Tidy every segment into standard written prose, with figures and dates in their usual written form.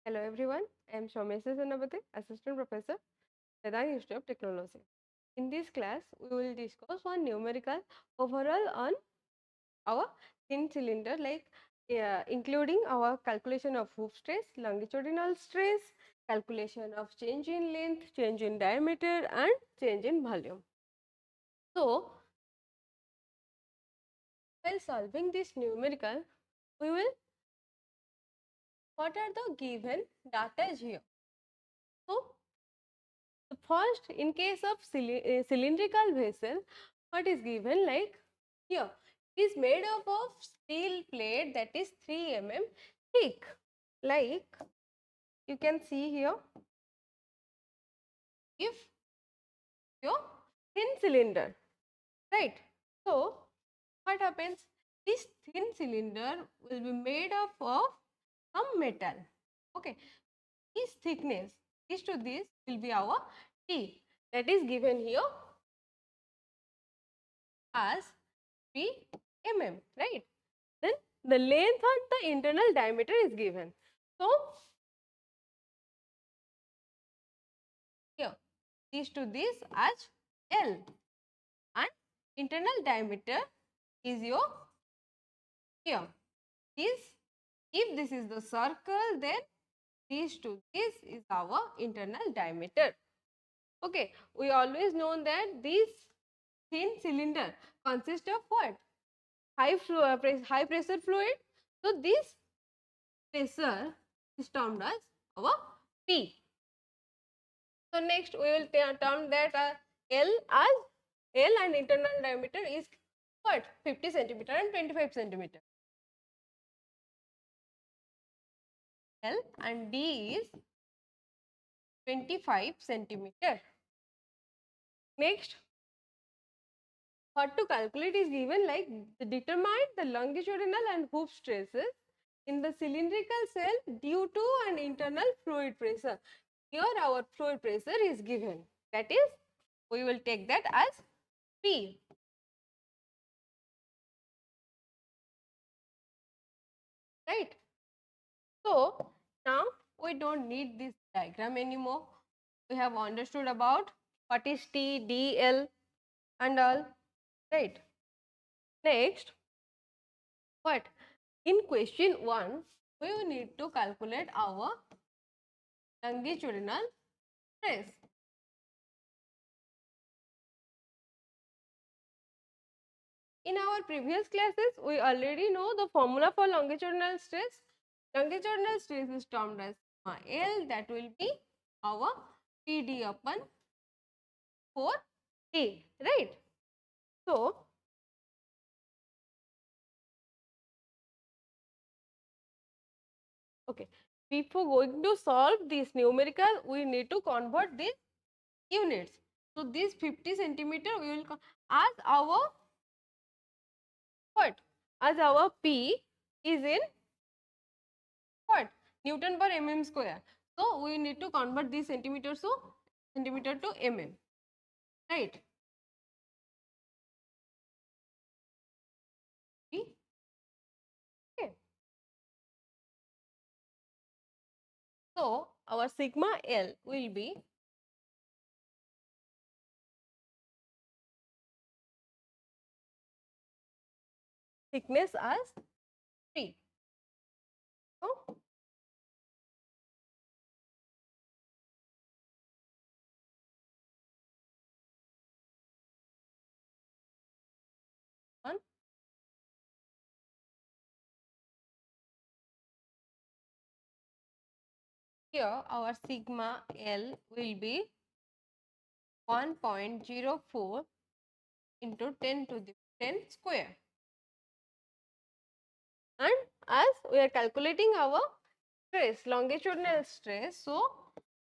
Hello everyone, I am Soumyashree Senapati, Assistant Professor, Vedang Institute of Technology. In this class, we will discuss one numerical overall on our thin cylinder including our calculation of hoop stress, longitudinal stress, calculation of change in length, change in diameter and change in volume. So, while solving this numerical, we will what are the given data here. So, first, in case of cylindrical vessel, what is given like here? It is made up of steel plate that is 3 mm thick. Like you can see here, if your thin cylinder, right? So, what happens? This thin cylinder will be made up of some metal. Okay, this thickness, this to this will be our T, that is given here as 3 mm, right? Then the length and the internal diameter is given. So, here this to this as L and internal diameter is your here. This, if this is the circle, then this to this is our internal diameter. Okay, we always know that this thin cylinder consists of what? High pressure fluid. So, this pressure is termed as our P. So, next we will term that L as L and internal diameter is what? 50 centimeter and 25 centimeter. L and D is 25 centimeter. Next, what to calculate is given like determine the longitudinal and hoop stresses in the cylindrical cell due to an internal fluid pressure. Here our fluid pressure is given, that is we will take that as P. Right. So, now we do not need this diagram anymore. We have understood about what is T, D, L and all, right. Next, what? In question 1, we will need to calculate our longitudinal stress. In our previous classes, we already know the formula for longitudinal stress. Longitudinal stress is termed as L, that will be our PD upon 4A, right. So, okay, before going to solve this numerical, we need to convert these units. So, this 50 centimeter we will as our what? As our P is in what? Newton per mm square. So, we need to convert this centimeter to mm, right? P, okay. So, our sigma L will be thickness as 3. So, one here our sigma L will be 1.04 into 10 to the 10 square. And as we are calculating our stress, longitudinal stress, so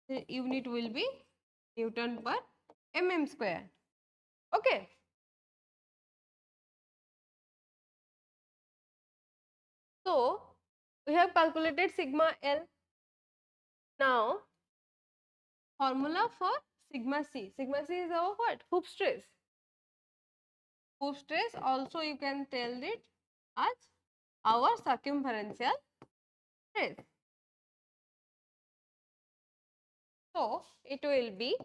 the unit will be Newton per mm square. Okay. So, we have calculated sigma L. Now, formula for sigma C. Sigma C is our what? Hoop stress. Hoop stress also you can tell it as our circumferential stress. So it will be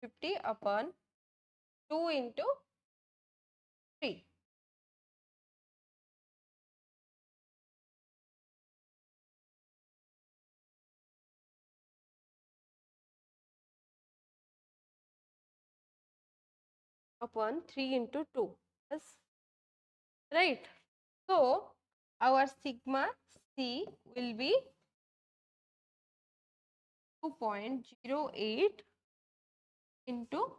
50 upon 2 into 3. Upon 3 into 2. Yes. Right. So our sigma C will be 2.08 into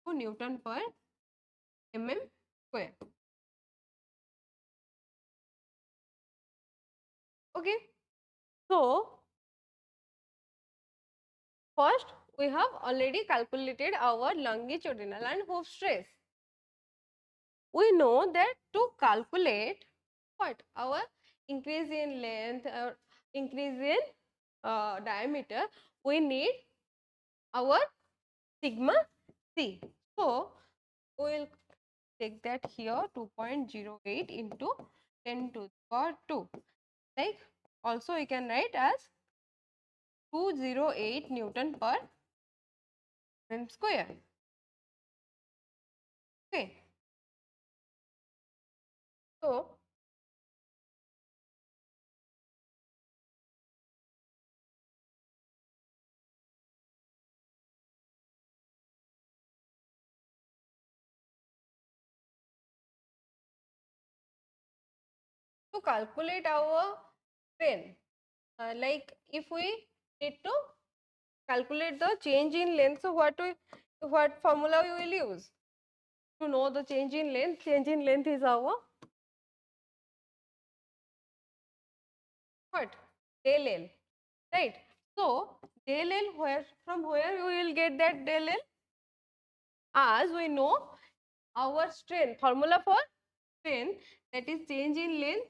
2 Newton per mm square. Okay. So first we have already calculated our longitudinal and hoof stress. We know that to calculate what our increase in length or increase in diameter, we need our sigma C. So we will take that here 2.08 into 10 to the power 2. Like also we can write as 208 Newton per mm square. Okay. So to calculate our strain, like if we need to calculate the change in length, so what formula we will use to know the change in length? Change in length is our what? Del L, right? So del L, where from where we will get that del L? As we know our strain formula for strain, that is change in length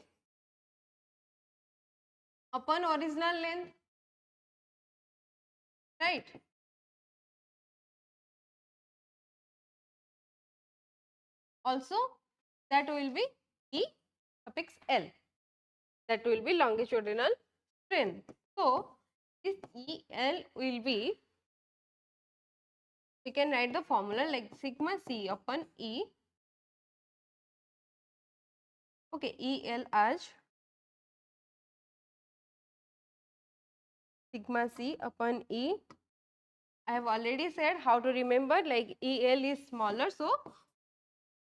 upon original length, right? Also that will be E suffix L, that will be longitudinal strain. So this EL will be, we can write the formula like sigma C upon E. Okay, EL as sigma C upon E. I have already said how to remember, like EL is smaller, so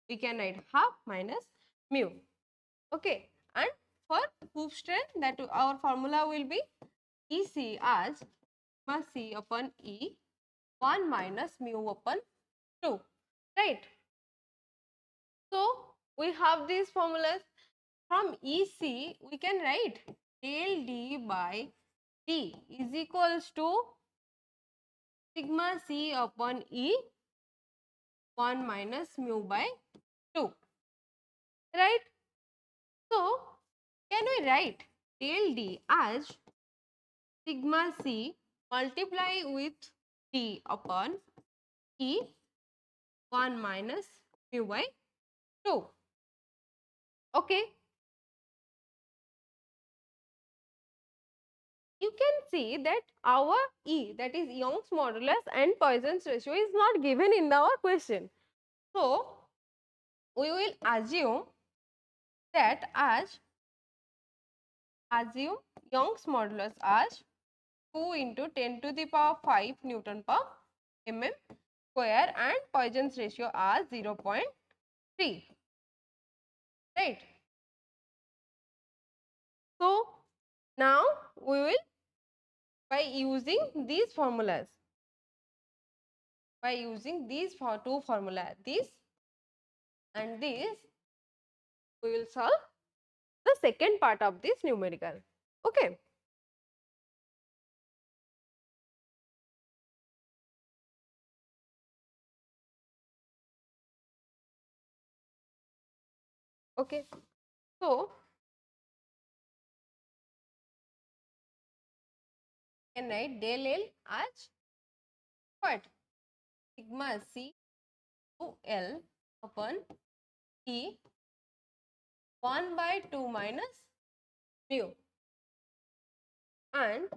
we can write half minus mu. Okay, and for hoof strength, that our formula will be EC as sigma C upon E 1 minus mu upon 2, right? So we have these formulas. From EC we can write del D by D is equals to sigma C upon E 1 minus mu by 2, right? So can we write del D as sigma C multiply with D upon E 1 minus mu by 2. Okay. You can see that our E, that is Young's modulus and Poisson's ratio, is not given in our question. So we will assume that as Young's modulus as 2 into 10 to the power 5 Newton per mm square and Poisson's ratio as 0.3, right? So now we will, by using these formulas, by using these two formulas, this and this, we will solve the second part of this numerical. Okay. Okay. So can write del L as what? Sigma C to L upon E 1 by 2 minus mu, and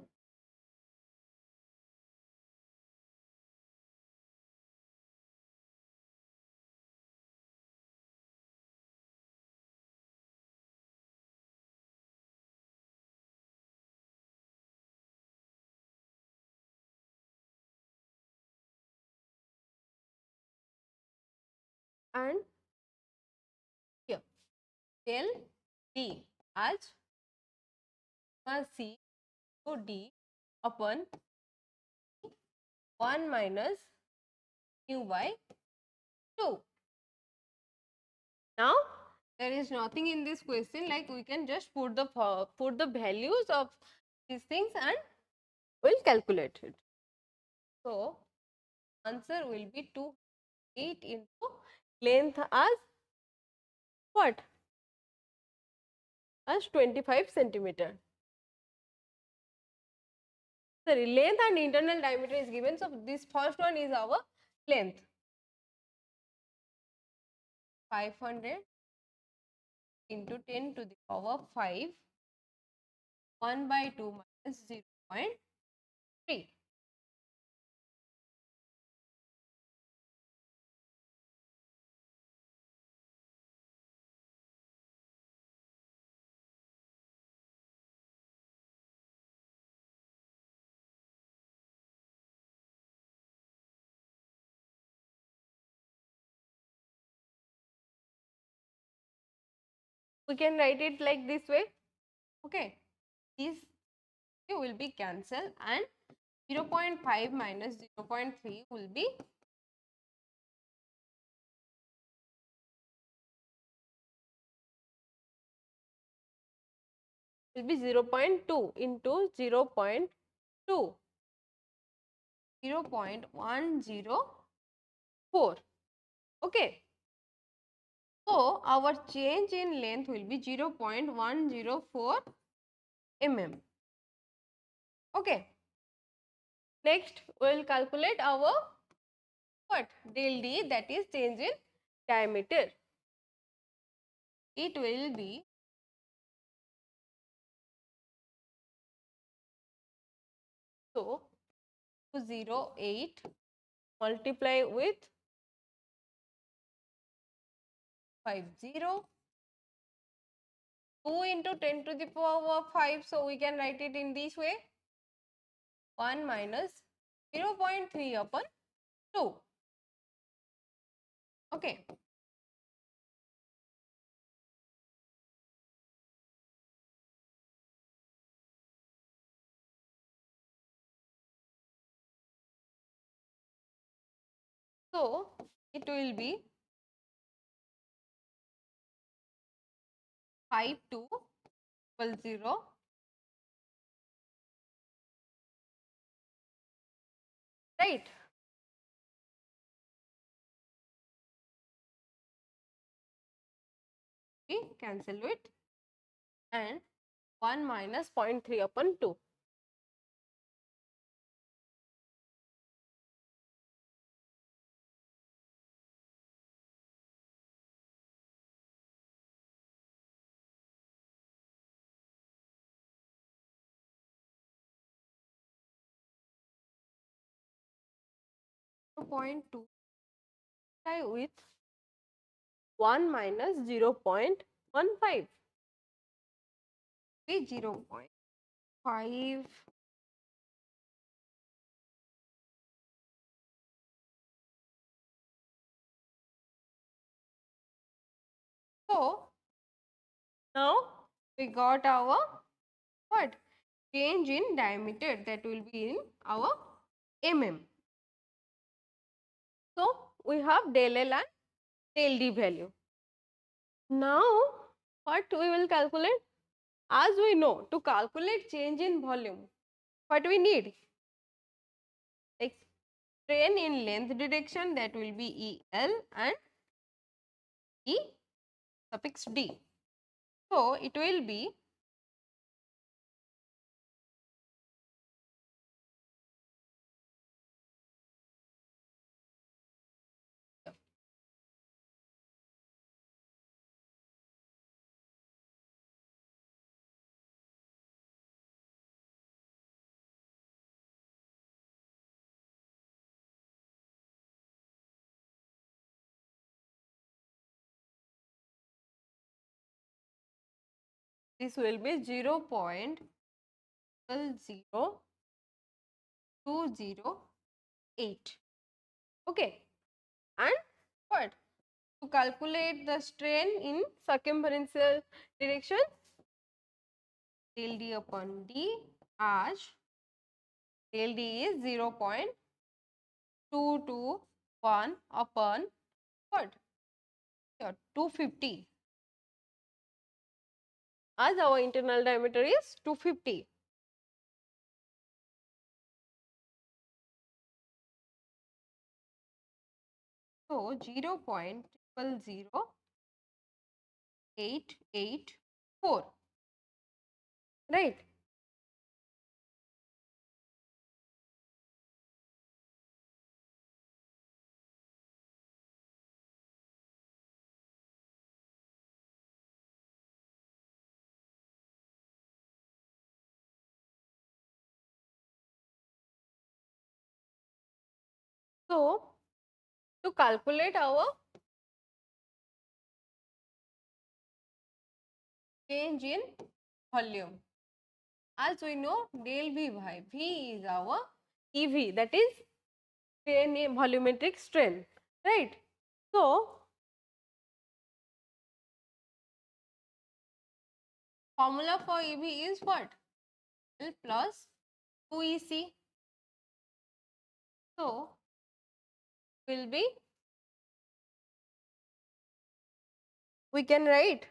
here del d as C to d upon 1 minus mu by 2. Now there is nothing in this question, like we can just put the values of these things and we'll calculate it. So answer will be 2.8 into length as what? As 25 centimeter. Sorry, length and internal diameter is given. So this first one is our length. 500 into 10 to the power 5, 1 by 2 minus 0.3. We can write it like this way. Okay, these will be cancelled and 0.5 minus 0.3 will be 0.2 into 0.2, 0.104. Okay. So our change in length will be 0.104 mm. Okay. Next, we will calculate our what? Del D, that is change in diameter. It will be so 208 multiply with 50, 2 into 10 to the power 5. So we can write it in this way, 1 minus 0.3 upon 2. Okay. So it will be 5200, right? We cancel it and 1 minus 0.3 upon 2. Point 2 with 1 minus 0.15 be 0.5. So now we got our what? Change in diameter, that will be in our mm. So we have del L and del D value. Now what we will calculate? As we know, to calculate change in volume, what we need? Like strain in length direction, that will be EL and E suffix D. So it will be this will be 0.00208. Okay, and what? To calculate the strain in circumferential direction, del D upon D as del D is 0.221 upon what? Here 250, as our internal diameter is 250. So 0.00884, right? So to calculate our change in volume, as we know del V by V is our EV, that is strain in volumetric strain, right? So formula for EV is what? L plus 2EC. So will be, we can write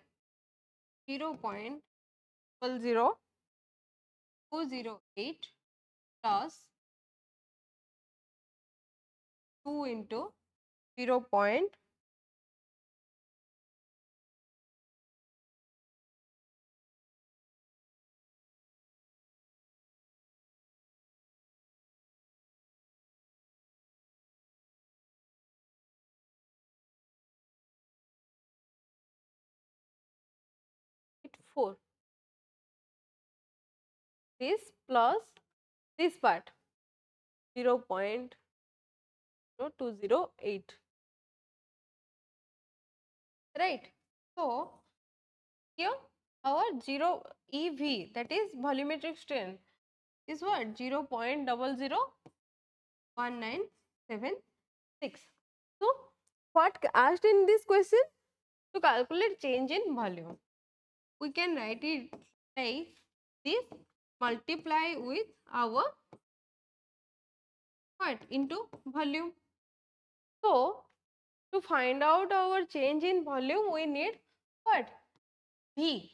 0.00208 plus 2 into 0.00884. This plus this part 0.0208, right? So here our 0 EV, that is volumetric strain, is what? 0.001976. So what asked in this question? To calculate change in volume, we can write it like this, multiply with our what? Into volume. So to find out our change in volume, we need what? V.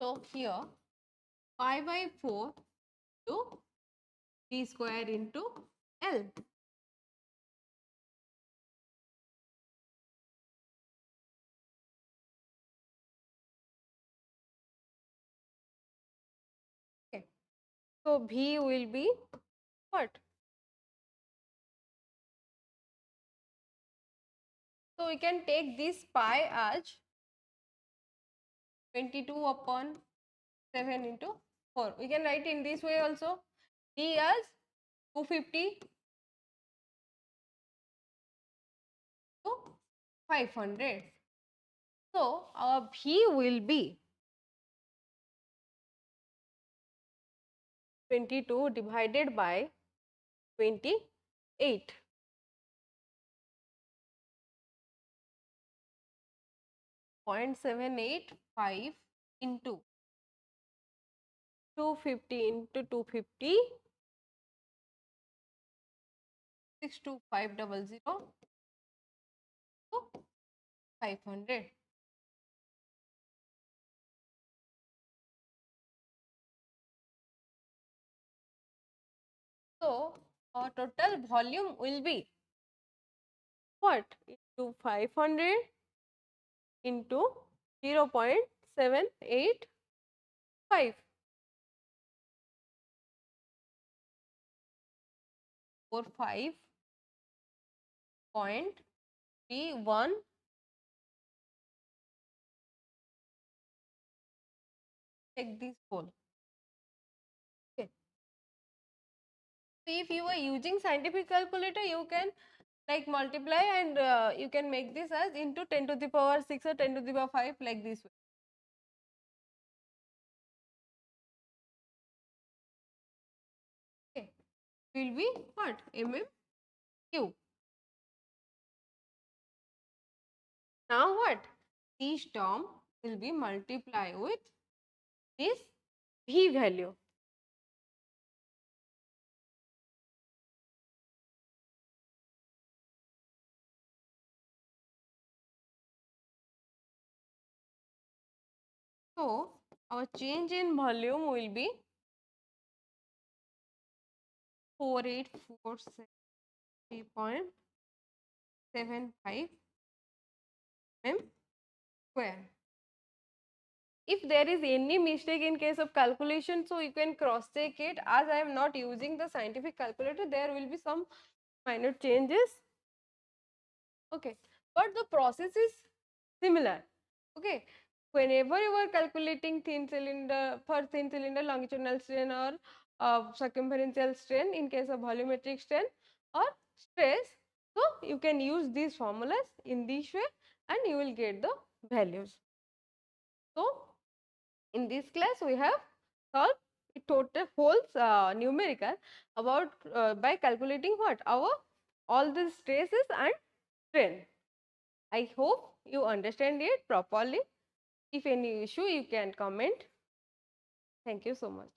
So here pi by 4 to V square into L. Okay. So V will be what? So we can take this pi as 22 upon 7 into 4. We can write in this way also. D as 250 to 500. So our V will be 22 divided by 28. 0.785 into 250 into 250, 62500 to 500. So our total volume will be what? Into 500 into 0.785. 45.31. Take this whole. Okay. So if you are using scientific calculator, you can like multiply, and you can make this as into 10 to the power 6 or 10 to the power 5, like this way. Okay, will be what? MMQ. Now what? This term will be multiplied with this V value. So, our change in volume will be 4847.75 mm square. If there is any mistake in case of calculation, so you can cross check it. As I am not using the scientific calculator, there will be some minor changes. Okay, but the process is similar. Okay, whenever you are calculating thin cylinder for thin cylinder longitudinal strain or circumferential strain in case of volumetric strain or stress, so you can use these formulas in this way and you will get the values. So, in this class we have solved total whole numerical about by calculating what our all the stresses and strain. I hope you understand it properly. If any issue, you can comment. Thank you so much.